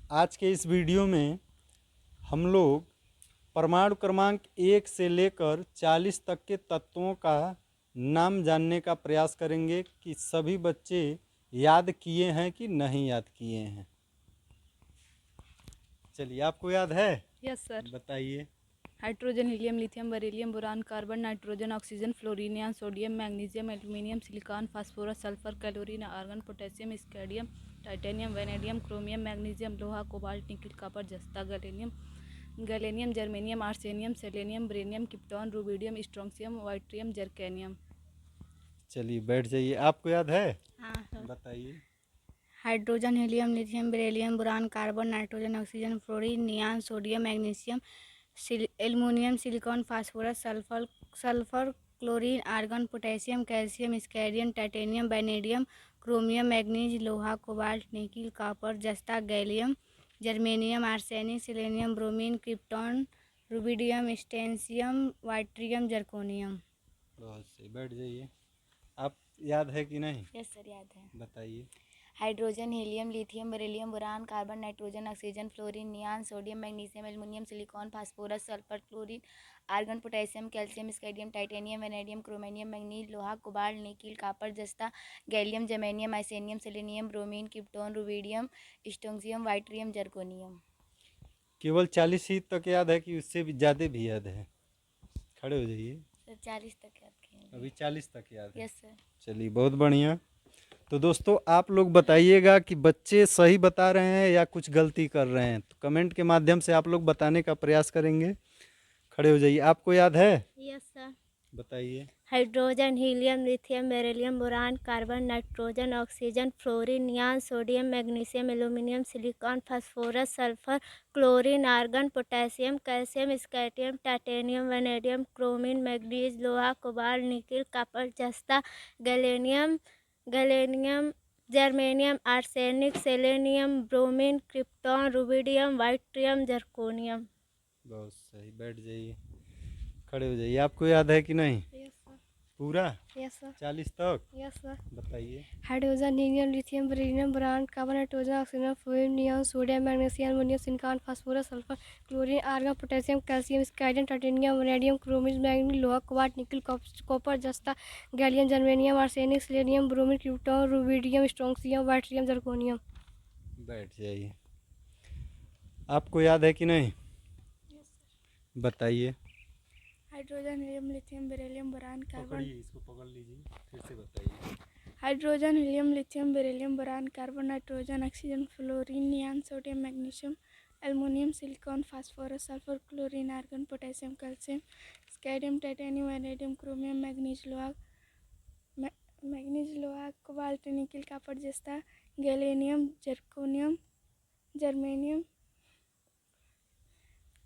आज के इस वीडियो में हम लोग परमाणु क्रमांक 1 से लेकर 40 तक के तत्वों का नाम जानने का प्रयास करेंगे कि सभी बच्चे याद किए हैं कि नहीं याद किए हैं। चलिए, आपको याद है? Yes sir. बताइए। Hydrogen, helium, lithium, beryllium, boron, carbon, nitrogen, oxygen, fluorine, neon, sodium, magnesium, aluminium, silicon, phosphorus, sulphur, chlorine, argon, potassium, scandium, titanium, vanadium, chromium, magnesium, लोहा, कोबाल्ट, निकिल, कॉपर, जस्ता, gallium, germanium, arsenic, selenium, bromine, krypton, rubidium, strontium, yttrium, zirconium. चलिए, बैठ जाइए। आपको याद है? हाँ sir. बताइए। Hydrogen, helium, lithium, beryllium, boron, carbon, nitrogen, oxygen, fluorine, neon, sodium, magnesium, aluminium, silicon, phosphorus, sulphur, chlorine, argon, potassium, calcium, scandium, titanium, vanadium, chromium, manganese, लोहा, cobalt, nickel, copper, जस्ता, gallium, germanium, arsenic, selenium, bromine, krypton, rubidium, strontium, yttrium, zirconium. बहुत सही, बैठ जाइए। आप याद है कि नहीं? यस सर, याद है। बताइए। Hydrogen, helium, lithium, beryllium, boron, carbon, nitrogen, oxygen, fluorine, neon, sodium, magnesium, aluminium, silicon, phosphorus, sulphur, chlorine, argon, potassium, calcium, scandium, titanium, vanadium, chromium, manganese, लोहा, कोबाल्ट, निकिल, कॉपर, जस्ता, gallium, germanium, arsenic, selenium, bromine, krypton, rubidium, strontium, yttrium, zirconium. केवल 40 ही तक याद है कि उससे भी ज़्यादा भी याद है? खड़े हो जाइए। सर 40 तक याद किए। अभी 40 तक याद है? Yes sir. चलिए, बहुत बढ़िया। तो दोस्तों, आप लोग बताइएगा कि बच्चे सही बता रहे हैं या कुछ गलती कर रहे हैं। तो कमेंट के माध्यम से आप लोग बताने का प्रयास करेंगे। खड़े हो जाइए। आपको याद है? Yes sir. बताइए। Hydrogen, helium, lithium, beryllium, boron, carbon, nitrogen, oxygen, fluorine, neon, sodium, magnesium, aluminium, silicon, phosphorus, sulphur, chlorine, argon, potassium, calcium, scandium, titanium, vanadium, chromium, manganese, लोहा, कोबाल्ट, निकिल, कॉपर, जस्ता, gallium, germanium, arsenic, selenium, bromine, krypton, rubidium, yttrium, zirconium. बहुत सही, बैठ जाइए। खड़े हो जाइए। आपको याद है कि नहीं? Yes sir. पूरा यस सर। 40 तक? Yes sir. बताइए। Hydrogen, helium, lithium, beryllium, boron, carbon, nitrogen, oxygen, fluorine, neon, sodium, magnesium, aluminium, silicon, phosphorus, sulphur, chlorine, argon, potassium, calcium, scandium, titanium, vanadium, chromium, manganese, लोहा, cobalt, nickel, copper, जस्ता, gallium, germanium, arsenic, selenium, bromine, krypton, rubidium, strontium, yttrium, zirconium. बैठ जाइए। आपको याद है कि नहीं? बताइए। Hydrogen, helium, lithium, beryllium, boron, carbon. पकड़िए, इसको पकड़ लीजिए। फिर से बताइए। Hydrogen, helium, lithium, beryllium, boron, carbon, nitrogen, oxygen, fluorine, neon, sodium, magnesium, aluminium, silicon, phosphorus, sulphur, chlorine, argon, potassium, calcium, scandium, titanium, vanadium, chromium, manganese, लोहा, cobalt, nickel, copper, जस्ता, gallium, zirconium, germanium,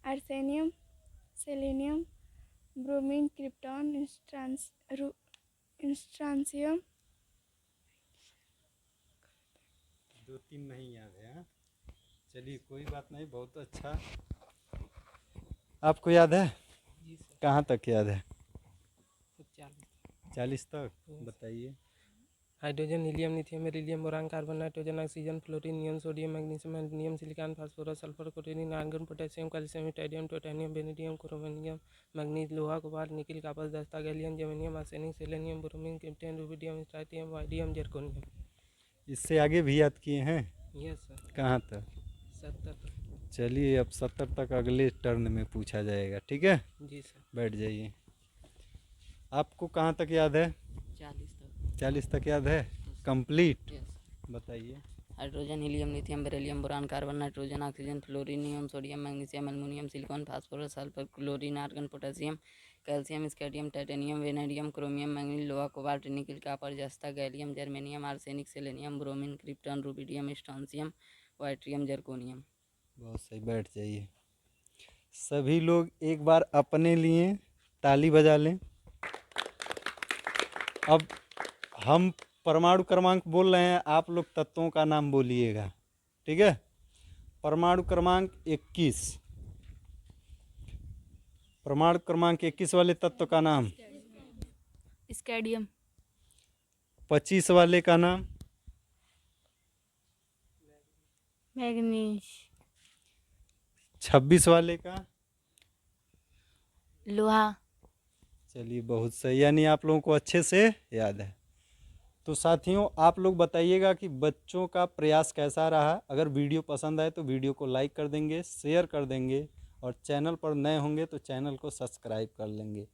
arsenic, selenium, bromine, krypton, strontium. 2-3 नहीं याद है? हाँ? चलिए, कोई बात नहीं, बहुत अच्छा। आपको याद है? जी सर। कहाँ तक याद है? 40 तक? बताइए। Hydrogen, helium, lithium, beryllium, boron, carbon, nitrogen, oxygen, fluorine, neon, sodium, magnesium, aluminium, silicon, phosphorus, sulphur, chlorine, argon, potassium, calcium, titanium, titanium, vanadium, chromium, manganese, लोहा, कोबाल्ट, निकिल, कॉपर, जस्ता, gallium, germanium, arsenic, selenium, bromine, krypton, rubidium, strontium, yttrium, zirconium. इससे आगे भी याद किए हैं? Yes sir. कहाँ तक? 70। चलिए, अब 70 तक अगले टर्न में पूछा जाएगा। ठीक है? जी सर। बैठ जाइए। आपको कहाँ तक याद है? 40 तक। 40 तक याद है? कंप्लीट? यस। बताइए। Hydrogen, helium, lithium, beryllium, boron, carbon, nitrogen, oxygen, fluorine, neon, sodium, magnesium, aluminium, silicon, phosphorus, sulphur, chlorine, argon, potassium, calcium, scandium, titanium, vanadium, chromium, manganese, लोहा, कोबाल्ट, निकिल, कॉपर, जस्ता, gallium, germanium, arsenic, selenium, bromine, krypton, rubidium, strontium, yttrium, zirconium. बहुत सही, बैठ जाइए। सभी लोग एक बार अपने लिए ताली बजा लें। अब हम परमाणु क्रमांक बोल रहे हैं, आप लोग तत्वों का नाम बोलिएगा। ठीक है? परमाणु क्रमांक 21। परमाणु क्रमांक 21 वाले तत्व का नाम? स्कैंडियम। 25 वाले का नाम? मैग्नीज। 26 वाले का? लोहा। चलिए बहुत सही, यानी आप लोगों को अच्छे से याद है। तो साथियों आप लोग बताइएगा कि बच्चों का प्रयास कैसा रहा। अगर वीडियो पसंद आए तो वीडियो को लाइक कर देंगे, शेयर कर देंगे, और चैनल पर नए होंगे तो चैनल को सब्सक्राइब कर लेंगे।